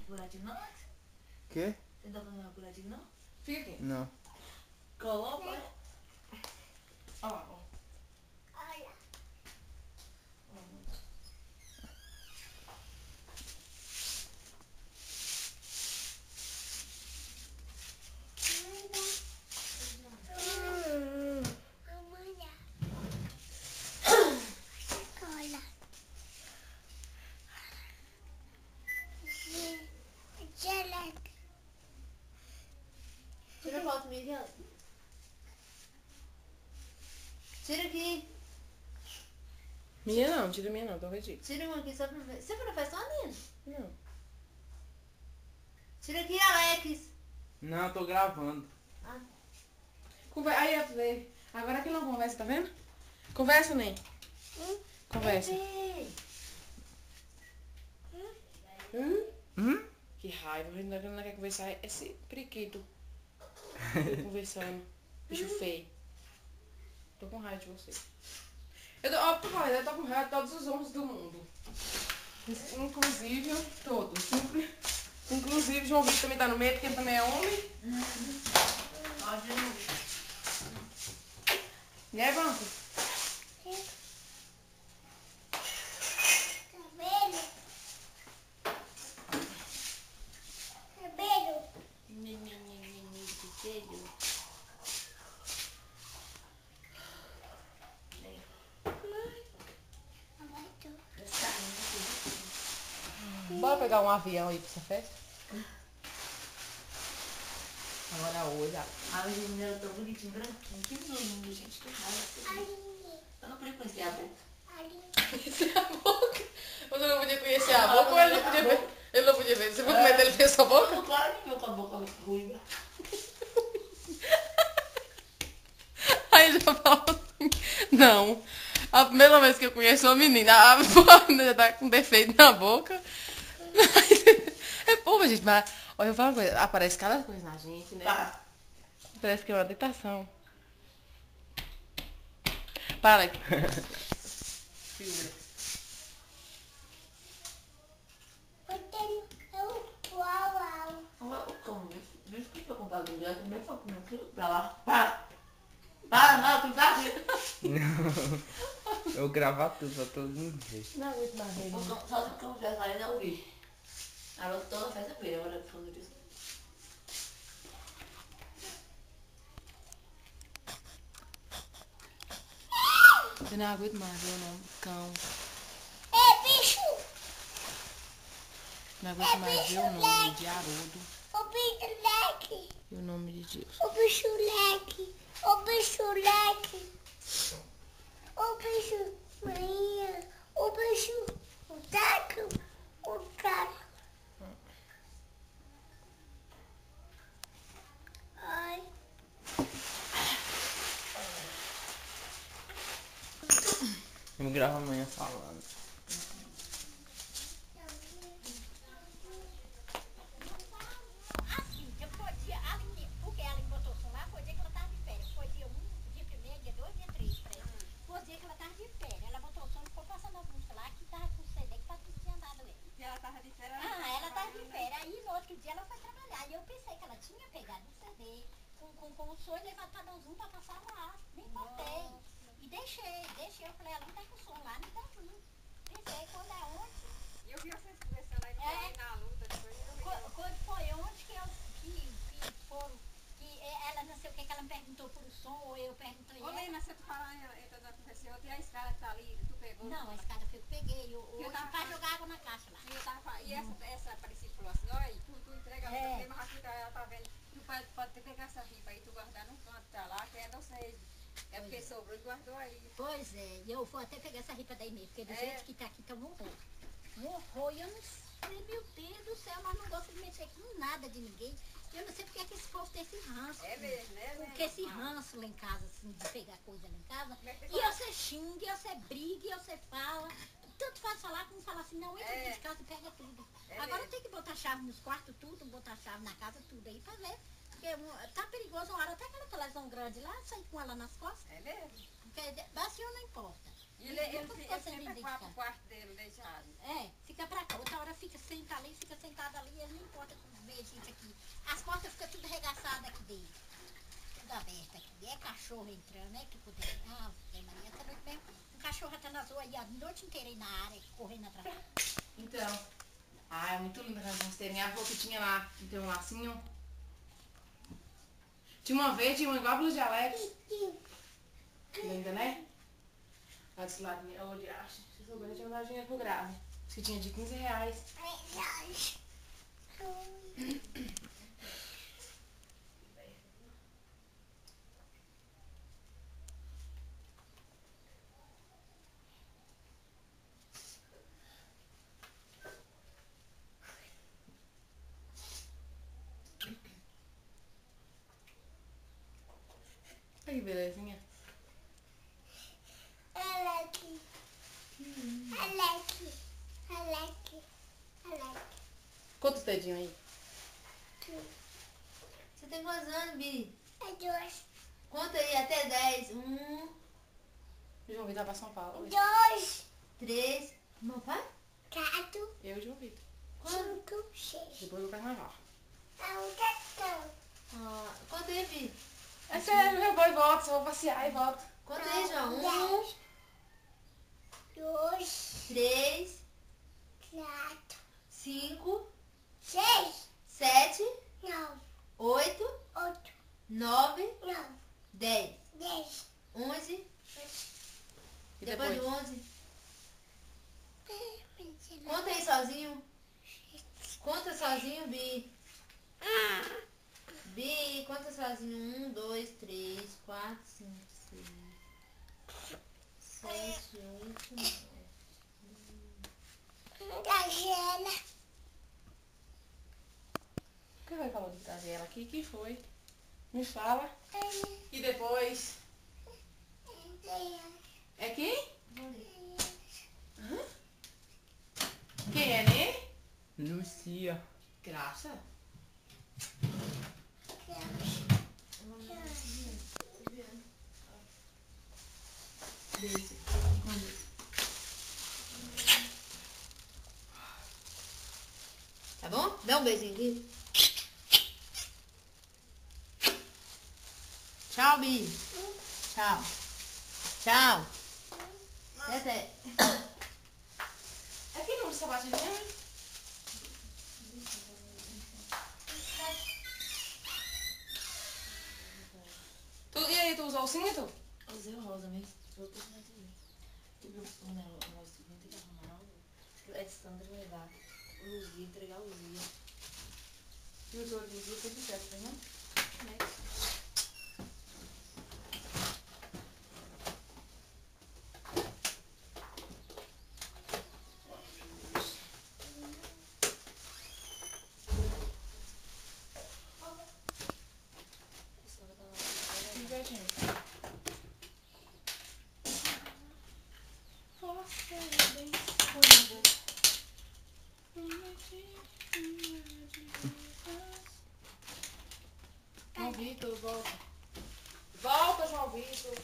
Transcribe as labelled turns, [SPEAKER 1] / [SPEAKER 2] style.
[SPEAKER 1] puradinho não?
[SPEAKER 2] Quê?
[SPEAKER 1] Você não tá fazendo puradinho não?
[SPEAKER 3] Fica aqui.
[SPEAKER 2] Não.
[SPEAKER 1] Coloca.
[SPEAKER 3] Ó, ó.
[SPEAKER 4] Olha.
[SPEAKER 1] Tira a foto, Miguel. Tira aqui.
[SPEAKER 3] Minha não, tira minha não, talvez diga.
[SPEAKER 1] Tira uma aqui só pra ver. Você foi na festa ontem?
[SPEAKER 3] Não.
[SPEAKER 1] Tira aqui, Alex.
[SPEAKER 2] Não, eu tô gravando.
[SPEAKER 1] Ah.
[SPEAKER 3] Aí, ó, vê. Agora que não conversa, tá vendo? Conversa, Ney. Conversa. Que raiva, a gente não quer conversar. Esse periquito. Conversando. Bicho feio. Tô com raiva de você. Eu tô com raiva de todos os homens do mundo. Inclusive, todos. Inclusive, João Vitor também tá no meio, porque ele também é homem. Né, Banco? Bora pegar um avião aí pra essa festa? Agora hoje,
[SPEAKER 1] A menina tão bonitinho, branquinho. Que lindo, gente. Que raiva. Eu não podia conhecer a boca.
[SPEAKER 3] Conhecer a boca? Você não podia conhecer a boca ou ele não podia ver? Ele não podia ver. Você viu como é que ele fez a boca?
[SPEAKER 1] Claro que meu com a boca ruiva.
[SPEAKER 3] Aí já falou assim, não. A primeira vez que eu conheço uma menina, a menina já tá com defeito na boca. É boba, gente, mas olha, eu falo uma coisa, aparece cada coisa na gente, né?
[SPEAKER 1] Tá.
[SPEAKER 3] Parece que é uma deitação. Para aqui. Figura.
[SPEAKER 1] Deixa que eu comprar do dia, também foi comer aquilo pra lá. Para, não, tu tá aqui.
[SPEAKER 2] Não. Eu vou gravar tudo pra todo mundo ver.
[SPEAKER 3] Não aguento mais ver.
[SPEAKER 1] Só se o cão já saiu, não vi. Agora toda a festa feira, agora falando disso.
[SPEAKER 3] Eu não aguento mais ver o nome do cão.
[SPEAKER 4] É bicho!
[SPEAKER 3] Não aguento mais ver o nome de Haroldo
[SPEAKER 4] O bicho leque!
[SPEAKER 3] e o nome de Deus.
[SPEAKER 4] O bicho leque! O bicho leque! O bicho Maria! O bicho o taco! O taco! Ai!
[SPEAKER 2] Eu vou gravar amanhã falando.
[SPEAKER 4] Assim, eu podia, porque ela botou o som lá, foi dia que ela estava de férias. Foi dia 1, dia 1º, dia 2, dia 3, parece. Foi dia que ela estava de férias. Ela botou o som e ficou passando a música lá, que estava com CD, que Patrícia tinha dado ele.
[SPEAKER 5] E ela tava de férias?
[SPEAKER 4] Ela estava de férias. Aí no outro dia ela foi trabalhar. E eu pensei que ela tinha pegado o CD com o som e levado para Dãozinho para passar lá. Nem botei. E deixei. Eu falei, ela não tá com o som lá, nem Dãozinho. Pensei, quando é ontem.
[SPEAKER 5] E eu vi vocês conversando aí no meio na luta.
[SPEAKER 4] Quando foi ontem que foram, que ela não sei o que ela me perguntou por o som, ou eu perguntei
[SPEAKER 5] Ô,
[SPEAKER 4] ela.
[SPEAKER 5] Lena, você fala entrando na conversa outra, e a escada que tá ali, tu pegou?
[SPEAKER 4] Não, a escada foi eu que peguei, hoje
[SPEAKER 5] tava
[SPEAKER 4] pra
[SPEAKER 5] falando.
[SPEAKER 4] jogar água na caixa lá.
[SPEAKER 5] E eu tava falando, e essa Aparecida falou assim, olha, tu entrega
[SPEAKER 4] É.
[SPEAKER 5] mesmo aqui, ela tá vendo, tu pode ter pegar essa ripa aí, tu guardar num canto, tá lá, que é de vocês. É porque sobrou e guardou aí.
[SPEAKER 4] Pois é, e eu vou até pegar essa ripa daí mesmo, porque do
[SPEAKER 5] É.
[SPEAKER 4] jeito que tá aqui tá um horror. Um horror, e eu não sei, meu Deus do céu, nós não gostamos de mexer com nada de ninguém. Eu não sei porque é que esse povo tem esse ranço.
[SPEAKER 5] É mesmo, né?
[SPEAKER 4] Porque esse ranço lá em casa, assim, de pegar coisa lá em casa,
[SPEAKER 5] Como é que
[SPEAKER 4] e
[SPEAKER 5] faz?
[SPEAKER 4] você xinga, e você briga, e você fala. Tanto faz falar como falar assim, não, entra dentro de casa e pega tudo.
[SPEAKER 5] É
[SPEAKER 4] Agora
[SPEAKER 5] mesmo.
[SPEAKER 4] tem que botar chave nos quartos, tudo, botar chave na casa, tudo aí pra ver. Porque tá perigoso uma hora, até aquela televisão grande lá, sair com ela nas costas.
[SPEAKER 5] É mesmo.
[SPEAKER 4] Porque assim não importa.
[SPEAKER 5] E ele
[SPEAKER 4] Nunca ficou sem
[SPEAKER 5] sempre
[SPEAKER 4] dentro de
[SPEAKER 5] vai pro
[SPEAKER 4] casa.
[SPEAKER 5] quarto dele deixado.
[SPEAKER 4] É, fica pra cá. Outra hora fica sentado ali, ele não tudo arregaçado aqui dentro. Tudo aberto aqui. É cachorro entrando, é que poder. Ah, Maria, essa noite mesmo. Um cachorro até nas ruas aí a noite inteira aí na área, correndo atrás.
[SPEAKER 3] Então. Ah, é muito linda aquela rasteira. Minha avó que tinha lá, que tem um lacinho. Tinha uma verde, uma igual a blusa de Alex. Linda, né? Lá desse lado, ô, de acho. Se souber, eu tinha mandado dinheiro pro grave. Diz que tinha de R$15. Olha que belezinha. Quantos dedinhos aí?
[SPEAKER 1] Você tem quantos anos, Bi?
[SPEAKER 4] É 2.
[SPEAKER 1] Conta aí até 10. 1,
[SPEAKER 3] João Vitor vai pra São Paulo hoje.
[SPEAKER 4] 2,
[SPEAKER 1] 3. Meu pai?
[SPEAKER 4] 4,
[SPEAKER 3] Eu e João Vitor.
[SPEAKER 4] 5, 6.
[SPEAKER 3] Depois do carnaval.
[SPEAKER 1] Ah, conta aí, Bi.
[SPEAKER 3] É sério, eu vou e volto. Só vou passear e volto.
[SPEAKER 1] Conta aí, João. 1,
[SPEAKER 4] 2,
[SPEAKER 1] 3,
[SPEAKER 4] 4,
[SPEAKER 1] 5,
[SPEAKER 4] 6,
[SPEAKER 1] 7,
[SPEAKER 4] 9,
[SPEAKER 1] 8,
[SPEAKER 4] 8,
[SPEAKER 1] 9,
[SPEAKER 4] 9,
[SPEAKER 1] 10,
[SPEAKER 4] 10.
[SPEAKER 1] 11.
[SPEAKER 3] E
[SPEAKER 1] Depois
[SPEAKER 3] depois?
[SPEAKER 1] do 11. Conta aí sozinho. Conta sozinho, Bi. Bi, conta sozinho. 1, 2, 3, 4, 5, 6, 7, 8, 9.
[SPEAKER 4] Gazela.
[SPEAKER 3] Quem vai falar de trazer ela aqui? Quem foi? Me fala. E depois? É quem? Hã? Quem é, né?
[SPEAKER 2] Lucia.
[SPEAKER 3] Graça.
[SPEAKER 1] Beijo. Tá bom? Dá um beijinho aqui. Tchau, Bi. Tchau. Tchau. Até.
[SPEAKER 3] É quem não usa sapato de nenhum? E aí, tu usou o cinto?
[SPEAKER 1] Usei o rosa, mas vou ter que fazer. Tive um negócio que tem que arrumar. É de Sandra levar. O Luzia, entregar o Luzia.
[SPEAKER 3] E os outros dias tudo certo, né? João Vitor, volta. Volta, João Vitor.